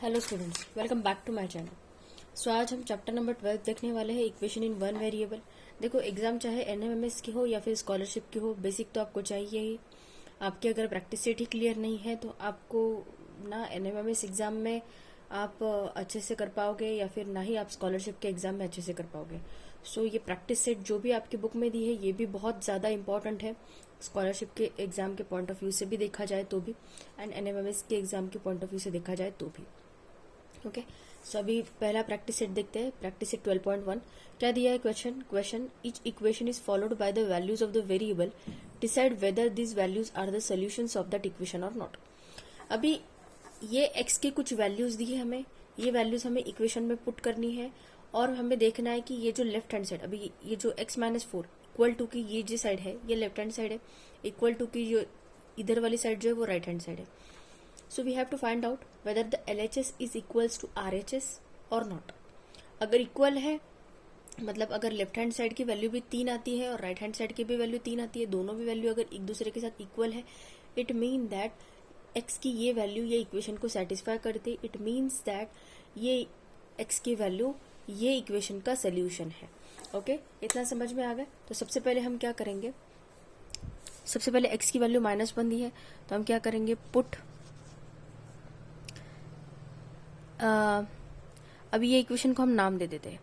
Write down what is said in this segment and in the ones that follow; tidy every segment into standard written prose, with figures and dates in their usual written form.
Hello students, welcome back to my channel. So आज हम chapter number 12 देखने वाले हैं, इक्वेशन इन वन वेरिएबल। देखो, एग्जाम चाहे एनएमएमएस की हो या फिर स्कॉलरशिप की हो, बेसिक तो आपको चाहिए ही। आपकी अगर प्रैक्टिस सेट ही क्लियर नहीं है तो आपको ना एनएमएमएस एग्जाम में आप अच्छे से कर पाओगे या फिर ना ही आप स्कॉलरशिप के एग्जाम में अच्छे से कर पाओगे। सो ये प्रैक्टिस सेट जो भी आपकी बुक में दी है ये भी बहुत ज़्यादा इंपॉर्टेंट है, स्कॉलरशिप के एग्जाम के पॉइंट ऑफ व्यू से भी देखा जाए तो भी, एंड एनएमएमएस के एग्जाम के पॉइंट ऑफ व्यू से देखा जाए तो भी। ओके, सो अभी पहला प्रैक्टिस सेट देखते हैं। प्रैक्टिस सेट 12.1 क्या दिया है? Question each equation is followed by the values of the variable, decide whether this values are the solutions of that equation और नॉट। अभी ये x की कुछ वैल्यूज दी है हमें, ये वैल्यूज हमें इक्वेशन में पुट करनी है और हमें देखना है कि ये जो लेफ्ट हैंड साइड, अभी ये जो x-4 इक्वल टू की ये जो साइड है ये लेफ्ट हैंड साइड है, इक्वल टू की जो इधर वाली साइड जो है वो राइट हैंड साइड है। So we have to find out whether the LHS is equals to RHS or not. अगर इक्वल है मतलब अगर लेफ्ट हैंड साइड की वैल्यू भी 3 आती है और राइट हैंड साइड की भी वैल्यू 3 आती है, दोनों भी वैल्यू अगर एक दूसरे के साथ इक्वल है, इट मीन दैट x की ये वैल्यू ये इक्वेशन को सेटिस्फाई करती, इट मीन्स दैट ये x की वैल्यू ये इक्वेशन का सोल्यूशन है। ओके, इतना समझ में आ गया। तो सबसे पहले हम क्या करेंगे, सबसे पहले x की वैल्यू -1 दी है तो हम क्या करेंगे, पुट अभी ये इक्वेशन को हम नाम दे देते हैं।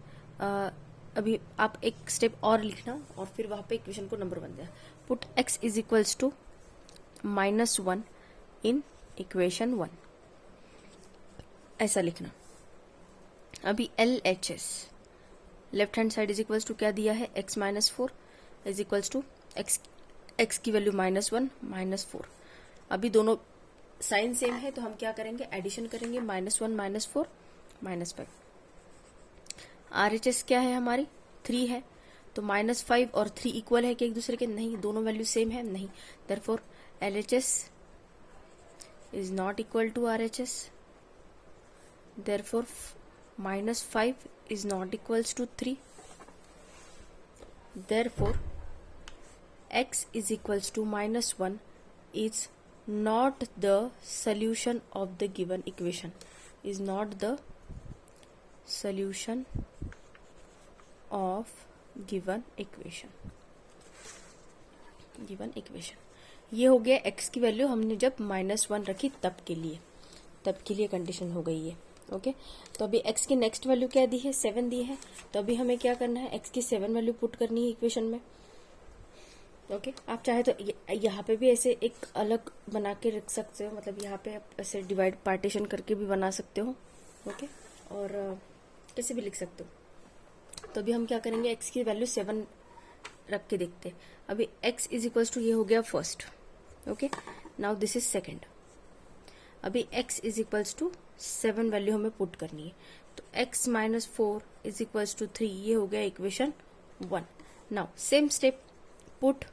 अभी आप एक स्टेप और लिखना और फिर वहां पे इक्वेशन को नंबर 1 देना। Put x is equals to -1 in equation 1, ऐसा लिखना। अभी LHS left hand side is equals to क्या दिया है, x-4 is equals to x की वैल्यू -1 -4। अभी दोनों साइन सेम है तो हम क्या करेंगे, एडिशन करेंगे, -1 -4 -5। RHS क्या है हमारी, 3 है, तो -5 और 3 इक्वल है कि एक दूसरे के? नहीं, दोनों वैल्यू सेम है, नहीं। Therefore LHS is not equal to RHS, therefore -5 is not equals to 3, therefore x is equals to -1 is not the solution of the given equation, is not the solution of given equation। ये हो गया x की value हमने जब -1 रखी तब के लिए कंडीशन हो गई है। ओके, तो अभी x की नेक्स्ट वैल्यू क्या दी है, 7 दी है, तो अभी हमें क्या करना है, x की 7 वैल्यू पुट करनी है इक्वेशन में। ओके, आप चाहे तो यहाँ पे भी ऐसे एक अलग बना के रख सकते हो, मतलब यहाँ पे आप ऐसे डिवाइड पार्टीशन करके भी बना सकते हो। ओके, और कैसे भी लिख सकते हो। तो अभी हम क्या करेंगे, x की वैल्यू 7 रख के देखते हैं। अभी x इज इक्वल्स टू ये हो गया first. Okay, now this is second. अभी x is equals to 7 value हमें पुट करनी है, तो x-4 इज इक्वल्स टू 3, ये हो गया equation 1। Now same step, put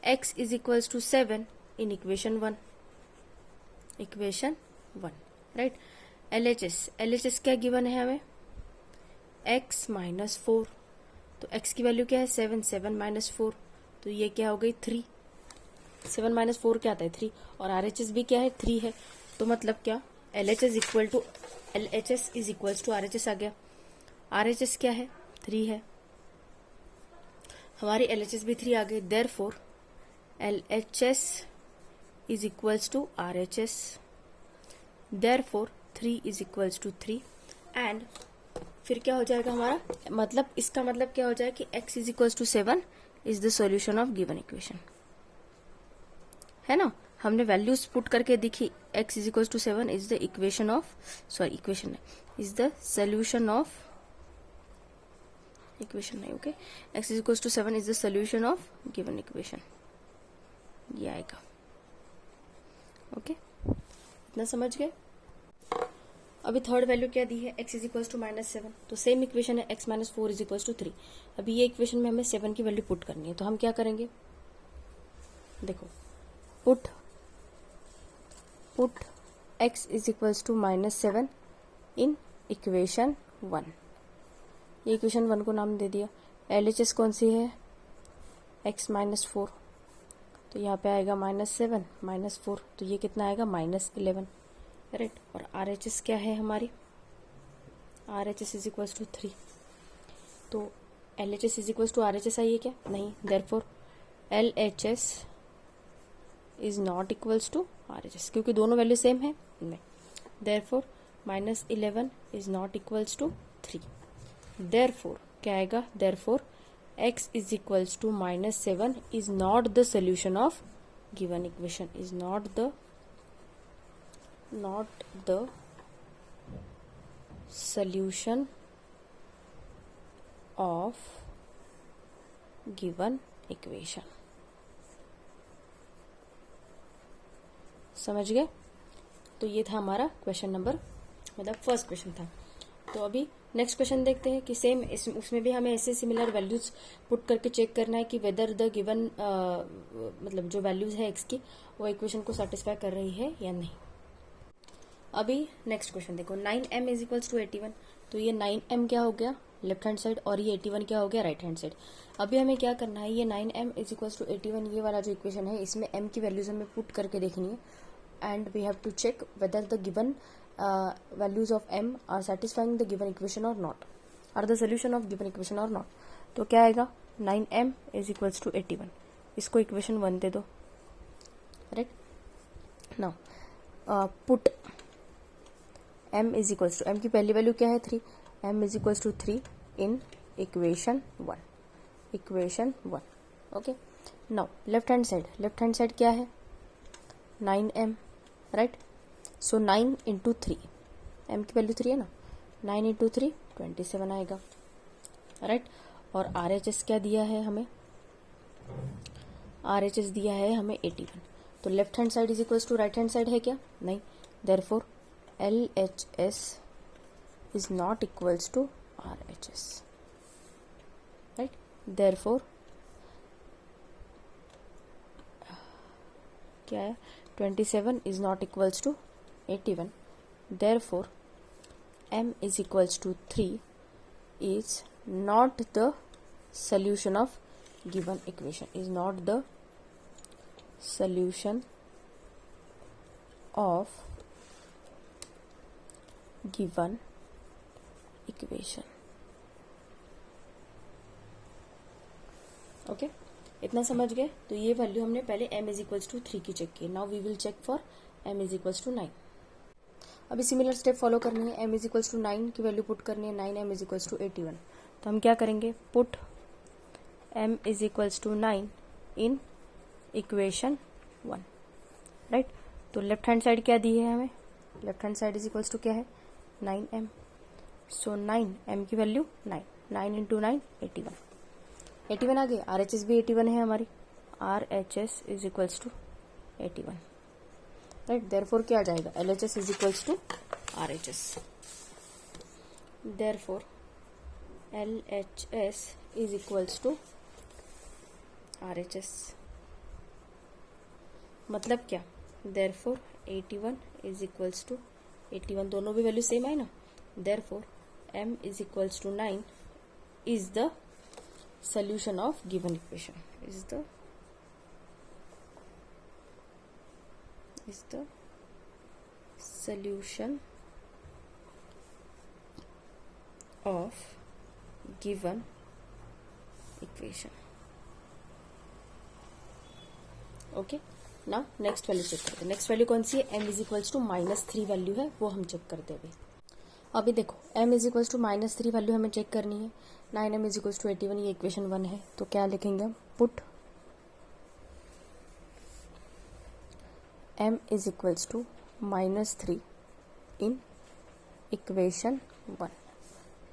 x is equals to 7 in equation 1, right. LHS क्या गिवन है हमें, x-4, तो x की वैल्यू क्या है, 7 -4, तो ये क्या हो गई 3। 7 - 4 क्या आता है, 3, और RHS भी क्या है, 3 है, तो मतलब क्या, LHS is equals to RHS आ गया। RHS क्या है, 3 है, हमारी LHS भी 3 आ गई, therefore LHS is equals to RHS, therefore 3 is equals to 3, and फिर क्या हो जाएगा हमारा, मतलब इसका मतलब क्या हो जाएगा कि x is equals to 7 is the solution of given equation, है ना। हमने वैल्यूज पुट करके देखी, x is equals to 7 is the equation of, is the solution of equation नहीं, okay, x is equals to 7 is the solution of given equation, ये आएगा। Okay, इतना समझ गए। अभी थर्ड वैल्यू क्या दी है, x इज इक्वल्स टू -7, तो सेम इक्वेशन है, x-4 इज इक्वल्स टू 3। अभी ये इक्वेशन में हमें 7 की वैल्यू पुट करनी है, तो हम क्या करेंगे, देखो, put x is equals to -7 in equation 1, ये इक्वेशन 1 को नाम दे दिया। LHS कौन सी है, x-4, तो यहाँ पे आएगा -7 -4, तो ये कितना आएगा, -11। राइट। और आर एच एस क्या है हमारी, R H S is equals to 3, तो L H S is equals to R H S आई है क्या, नहीं, therefore L H S is not equals to R H S, क्योंकि दोनों वैल्यू सेम है, नहीं, therefore -11 is not equals to 3, therefore क्या आएगा, therefore x is equals to -7 is not the solution of given equation, is not the solution of given equation। समझ गए? तो ये था हमारा क्वेश्चन नंबर, मतलब फर्स्ट क्वेश्चन था। तो अभी नेक्स्ट क्वेश्चन देखते हैं कि सेम उसमें भी हमें ऐसे सिमिलर वैल्यूज पुट करके चेक करना है कि वेदर द गिवन मतलब जो वैल्यूज है एक्स की वो इक्वेशन को सेटिस्फाई कर रही है या नहीं। अभी नेक्स्ट क्वेश्चन देखो, 9m इज इक्वल्स टू 81, तो ये 9m क्या हो गया लेफ्ट हैंड साइड और ये 81 क्या हो गया राइट हैंड साइड। अभी हमें क्या करना है, ये 9m इज इक्वल्स टू 81 ये वाला जो इक्वेशन है इसमें m की वैल्यूज हमें पुट करके देखनी है, and we have to check whether the given values of m are satisfying the given equation or not, are the solution of given equation or not। तो क्या आएगा, 9m is equals to 81, इसको equation 1 दे दो, right. Now put m is equals to, m की पहली value क्या है 3, m is equals to 3 in equation 1, okay. Now left hand side क्या है 9m, राइट। सो 9 इंटू 3, m की वैल्यू 3 है ना, 9 इंटू 3 27 आएगा, राइट। और आर एच एस क्या दिया है हमें, आर एच एस दिया है हमें 81, तो left hand side is equals to right hand side है क्या, नहीं, therefore L H S is not equals to R H S, right. Therefore क्या है 27 is not equals to 81, therefore m is equals to 3 is not the solution of given equation, is not the solution of given equation, okay. इतना समझ गए? तो ये value हमने पहले m is equals to 3 की चेक की, now we will check for m is equals to 9। अभी सिमिलर स्टेप फॉलो करनी है, m इज इक्वल्स टू 9 की वैल्यू पुट करनी है, 9m इज इक्वल्स टू 81, तो हम क्या करेंगे, put m is equals to 9 in equation 1, right. तो लेफ्ट हैंड साइड क्या दी है हमें, left hand side is equals to क्या है 9m, सो 9m की वैल्यू 9 इंटू 9 81 आ गई। आर एच एस भी 81 है हमारी, R H S is equals to 81, right. Therefore क्या आ जाएगा, L H S is equals to R H S, therefore L H S is equals to R H S, मतलब क्या, therefore 81 is equals to 81, दोनों भी value same है ना, therefore m is equals to 9 is the solution of given equation, is the solution of given equation, okay. Now next value check करते हैं, next value कौन सी है, m is equals to -3 value है, वो हम चेक करते हैं अभी देखो m is equals to -3 value हमें चेक करनी है, 9m इज इक्वल्स टू 81, ये इक्वेशन 1 है, तो क्या लिखेंगे हम, put m is equals to -3 in equation 1,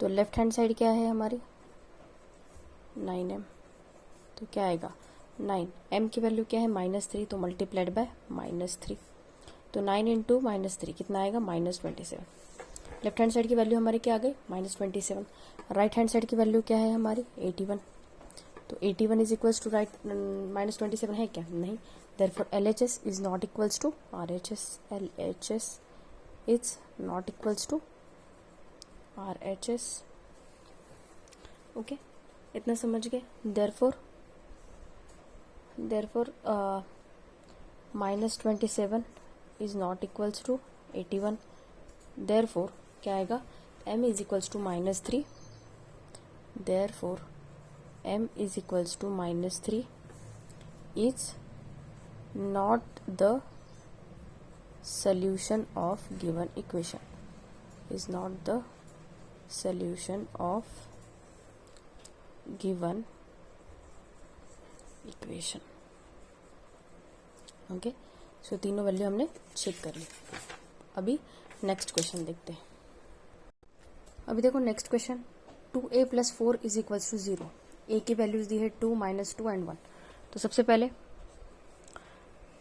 तो लेफ्ट हैंड साइड क्या है हमारी 9m, तो क्या आएगा 9, m की वैल्यू क्या है -3, तो मल्टीप्लाइड बाय -3, तो 9 इंटू -3 कितना आएगा -27, लेफ्ट हैंड साइड की वैल्यू हमारी क्या आ गई -27, राइट हैंड साइड की वैल्यू क्या है हमारी 81, तो 81 इज इक्वल्स टू राइट -27 है क्या, नहीं, therefore LHS is not equals to RHS, LHS is not equals to RHS, okay. इतना समझ गए, therefore -27 is not equals to 81। Therefore क्या आएगा, m is equals to -3। Therefore m is equals to -3 is not the solution of given equation, is not the solution of given equation। Okay, so तीनों value हमने check कर ली। अभी next question देखते हैं। अभी देखो next question, 2a + 4 is equals to 0। a की values दी है 2, -2 एंड 1। तो सबसे पहले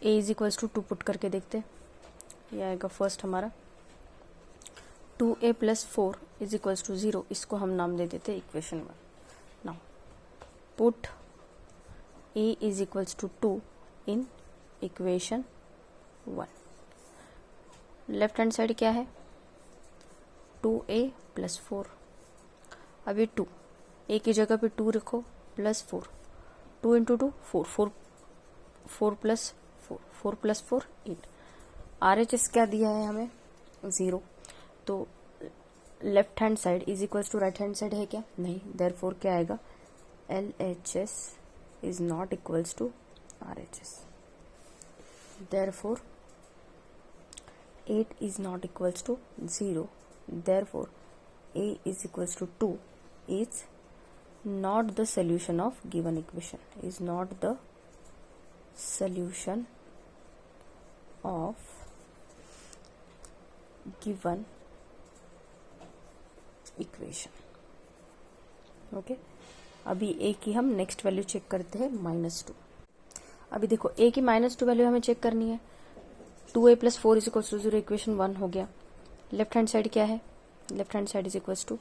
a is equals to 2 put करके देखते हैं। यह आएगा फर्स्ट हमारा 2a + 4 इज इक्वल्स टू 0। इसको हम नाम दे देते equation 1। Now put a is equals to 2 in equation 1। Left hand side क्या है, 2a + 4। अब ये 2 a की जगह पे 2 रखो +4, 2 × 2 4, 4 + 4, 4 + 4 8। RHS क्या दिया है हमें, 0। तो left hand side is equals to right hand side है क्या, नहीं। देयरफॉर क्या आएगा, LHS is not equals to RHS। Therefore 8 is not equals to 0। Therefore A is equals to 2 is not the solution of given equation, is not the solution of given equation. Okay, अभी a की हम next value check करते हैं, -2। अभी देखो a की -2 value हमें check करनी है। 2a + 4 is equals to 0, equation 1 हो गया। लेफ्ट हैंड साइड क्या है, left hand side is equals to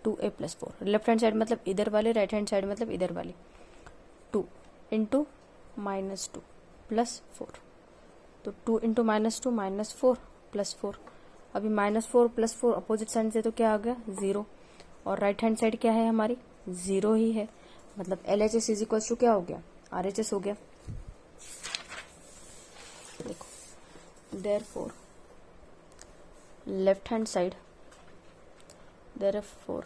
2a + 4। Left hand side मतलब इधर वाले, राइट हैंड साइड मतलब इधर वाले। 2 × -2 + 4, तो 2 × -2 -4 + 4। अभी -4 + 4 अपोजिट साइड से तो क्या आ गया, 0। और राइट हैंड साइड क्या है हमारी, 0 ही है। मतलब LHS इज इक्वल्स टू क्या हो गया, RHS हो गया। देखो therefore left hand side, therefore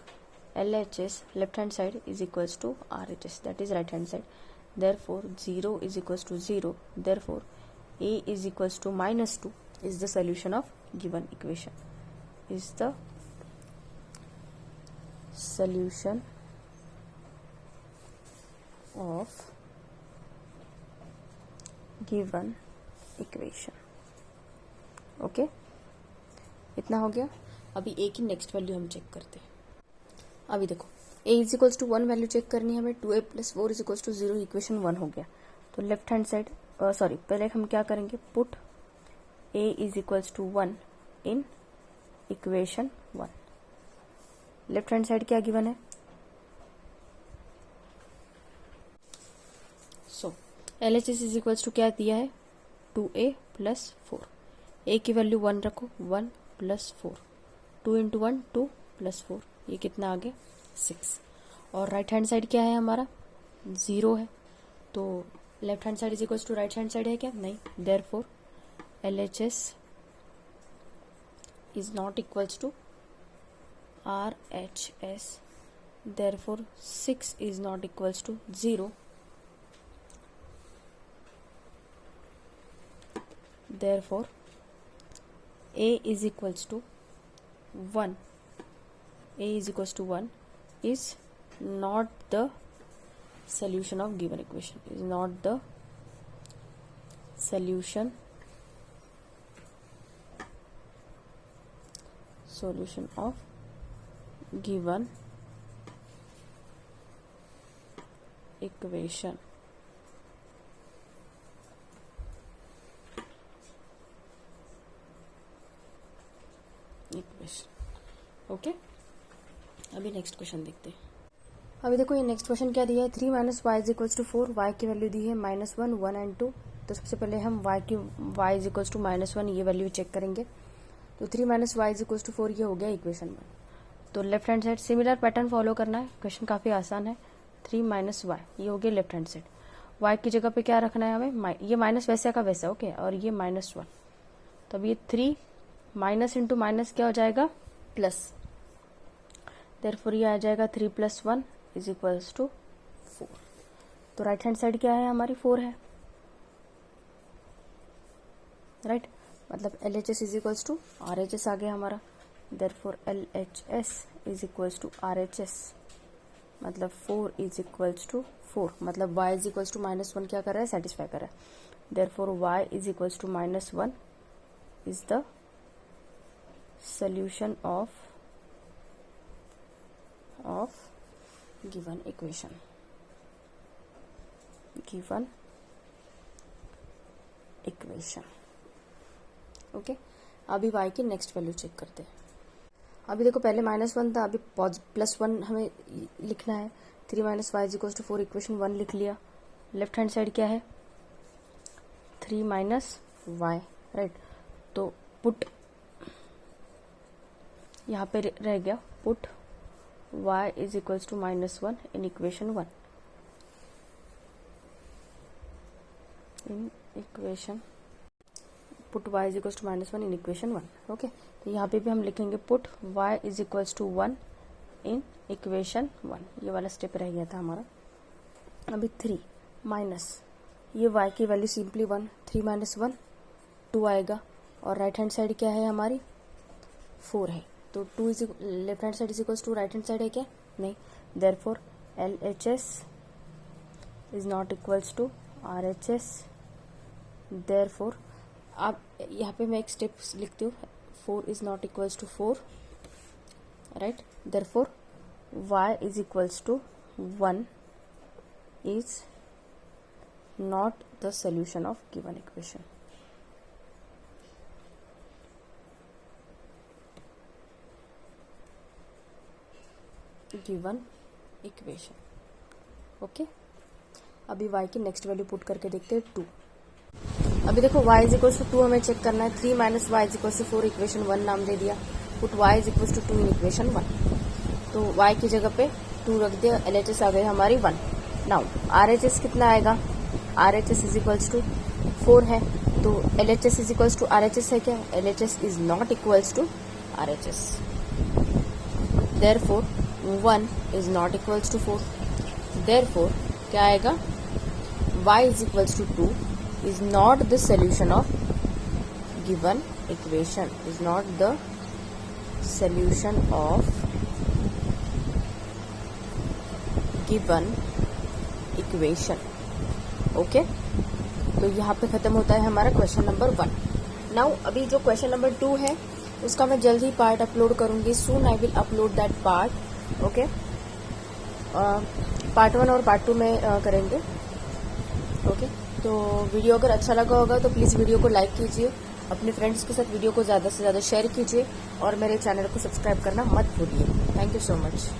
LHS left hand side is equals to RHS, that is right hand side. Therefore 0 is equals to 0। Therefore A is equals to -2 is the solution of given equation, is the solution of given equation। Okay, इतना हो गया। अभी a की next value हम check करते हैं। अभी देखो a is equals to 1 value check करनी है हमें। 2a + 4 is equals to 0, equation 1 हो गया। तो लेफ्ट हैंड साइड पहले हम क्या करेंगे, put a is equals to 1 in equation 1। Left hand side क्या गिवन है, so LHS is equals to क्या दिया है, 2a + 4। a की वैल्यू 1 रखो, 1 + 4, 2 × 1 2 + 4, ये कितना आ गया, 6। और राइट हैंड साइड क्या है हमारा, 0 है। तो left hand side is equals to right hand side है क्या, नहीं। Therefore LHS is not equals to RHS। Therefore 6 is not equals to 0। Therefore A is equals to 1, A is equals to 1 is not the solution of given equation, is not the solution of given equation। Okay, अभी next question देखते हैं। अभी देखो ये next question क्या दिया है, 3 - y is equals to 4। y की वैल्यू दी है -1, 1 एंड 2। तो सबसे पहले हम y इज इक्वल्स टू -1 ये वैल्यू चेक करेंगे। तो 3 - y इज इक्वल्स टू 4 ये हो गया इक्वेशन 1। तो left hand side similar pattern follow करना है, क्वेश्चन काफी आसान है। 3 - y ये हो गया लेफ्ट हैंड साइड। y की जगह पे क्या रखना है हमें, ये माइनस वैसे का वैसा, ओके। और ये -1, तो अब ये 3 माइनस इंटू माइनस क्या हो जाएगा, प्लस। देयरफॉर ये आ जाएगा 3 + 1 = 4। तो राइट हैंड साइड क्या है हमारी, 4 है, राइट। मतलब LHS = RHS आ गया हमारा। देयरफॉर LHS = RHS, मतलब 4 = 4, मतलब y -1 क्या कर रहा है, सेटिस्फाई कर रहा है। Therefore y -1 is the solution of given equation। Okay. अभी y की नेक्स्ट वैल्यू चेक करते हैं। अभी देखो पहले -1 था, अभी +1 हमें लिखना है। 3 - y = 4, इक्वेशन 1 लिख लिया। लेफ्ट हैंड साइड क्या है, 3 - y, राइट। तो पुट, यहाँ पे रह गया put y = -1 in equation 1, put y = -1 in equation 1। Okay, तो यहाँ पे भी हम लिखेंगे पुट y = 1 इन इक्वेशन 1। ये वाला स्टेप रह गया था हमारा। अभी 3 माइनस, ये y की वैल्यू सिंपली 1, 3 - 1 2 आएगा, और राइट हैंड साइड क्या है हमारी, 4 है। तो 2 left hand side = right hand side है क्या, नहीं। Therefore LHS is not equals to RHS। Therefore आप यहाँ पे मैं एक स्टेप लिखती हूँ, 4 is not equals to 4, right. Therefore y = 1 is not the solution of given equation। Okay. अभी y की नेक्स्ट वैल्यू पुट करके देखते हैं, 2। अभी देखो y = 2 हमें चेक करना है। 3 - y = 4, इक्वेशन 1 नाम दे दिया। Put y = 2 in equation 1। तो y की जगह पे 2 रख दिया, LHS आ गई हमारी 1। नाउ RHS कितना आएगा, RHS = 4 है। तो LHS = RHS है क्या, LHS is not equals to RHS। Therefore 1 is not equals to 4। Therefore क्या आएगा, y = 2 is not the solution of given equation, is not the solution of given equation। Okay, तो यहाँ पे खत्म होता है हमारा क्वेश्चन नंबर 1। नाउ अभी जो क्वेश्चन नंबर 2 है उसका मैं जल्द ही पार्ट अपलोड करूंगी। Soon I will upload that part. Okay, part 1 और पार्ट 2 में करेंगे। ओके, तो वीडियो अगर अच्छा लगा होगा तो प्लीज़ वीडियो को लाइक कीजिए, अपने फ्रेंड्स के साथ वीडियो को ज़्यादा से ज़्यादा शेयर कीजिए, और मेरे चैनल को सब्सक्राइब करना मत भूलिए। Thank you so much.